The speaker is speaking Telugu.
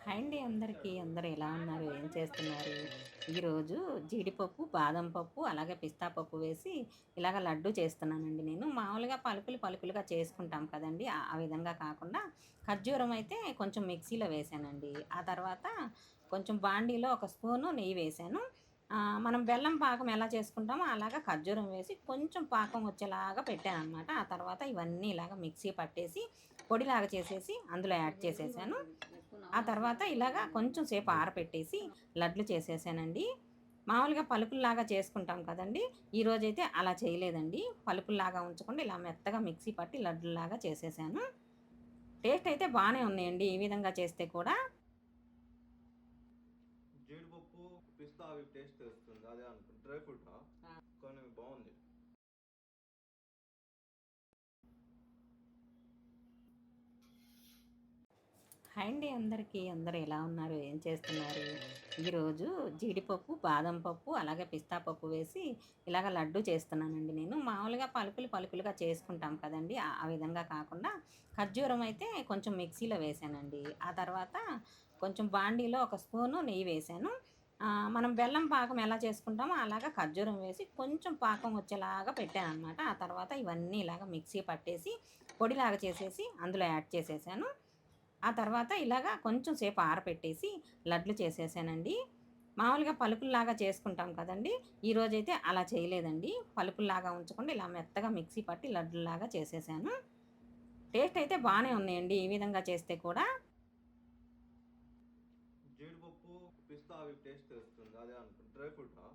హాయ్ అండి అందరికీ. అందరూ ఎలా ఉన్నారు? ఏం చేస్తున్నారు? ఈరోజు జీడిపప్పు, బాదం పప్పు, అలాగే పిస్తా పప్పు వేసి ఇలాగ లడ్డు చేస్తున్నానండి నేను. మామూలుగా పలుకులు పలుకులుగా చేసుకుంటాం కదండీ! ఆ విధంగా కాకుండా ఖర్జూరం అయితే కొంచెం మిక్సీలో వేశానండి. ఆ తర్వాత కొంచెం బాండీలో ఒక స్పూను నెయ్యి వేశాను. మనం బెల్లం పాకం ఎలా చేసుకుంటామో అలాగా ఖర్జూరం వేసి కొంచెం పాకం వచ్చేలాగా పెట్టాననమాట. ఆ తర్వాత ఇవన్నీ ఇలాగ మిక్సీ పట్టేసి పొడిలాగా చేసేసి అందులో యాడ్ చేసేసాను. ఆ తర్వాత ఇలాగా కొంచెం సేపు ఆరపెట్టేసి లడ్లు చేసేసానండి. మామూలుగా పలుకుల్లాగా చేసుకుంటాం కదండీ! ఈరోజైతే అలా చేయలేదండి. పలుకుల్లాగా ఉంచకుండా ఇలా మెత్తగా మిక్సీ పట్టి లడ్డుల్లాగా చేసేసాను. టేస్ట్ అయితే బానే ఉన్నాయండి ఈ విధంగా చేస్తే కూడా. జీడిపప్పు, పిస్తా అవి టేస్ట్ తెస్తుంది. అదే అనుకుంటా. డ్రై ఫ్రూటా? కానీ బావుంది. హాయ్ అండి అందరికీ. అందరూ ఎలా ఉన్నారు? ఏం చేస్తున్నారు? ఈరోజు జీడిపప్పు, బాదం పప్పు, అలాగే పిస్తా పప్పు వేసి ఇలాగ లడ్డు చేస్తున్నానండి నేను. మామూలుగా పలుకులు పలుకులుగా చేసుకుంటాం కదండీ! ఆ విధంగా కాకుండా ఖర్జూరం అయితే కొంచెం మిక్సీలో వేశానండి. ఆ తర్వాత కొంచెం బాండీలో ఒక స్పూను నెయ్యి వేశాను. మనం బెల్లం పాకం ఎలా చేసుకుంటామో అలాగా ఖర్జూరం వేసి కొంచెం పాకం వచ్చేలాగా పెట్టాననమాట. ఆ తర్వాత ఇవన్నీ ఇలాగ మిక్సీ పట్టేసి పొడిలాగా చేసేసి అందులో యాడ్ చేసేసాను. ఆ తర్వాత ఇలాగా కొంచెం సేపు ఆరపెట్టేసి లడ్లు చేసేసానండి. మామూలుగా పలుకుల్లాగా చేసుకుంటాం కదండీ! ఈరోజైతే అలా చేయలేదండి. పలుకుల్లాగా ఉంచకుండా ఇలా మెత్తగా మిక్సీ పట్టి లడ్డుల్లాగా చేసేసాను. టేస్ట్ అయితే బానే ఉన్నాయండి ఈ విధంగా చేస్తే కూడా. జీడిపప్పు, పిస్తా అవి టేస్ట్ తెస్తుంది. అదే అనుకుంటా. డ్రై ఫ్రూటా?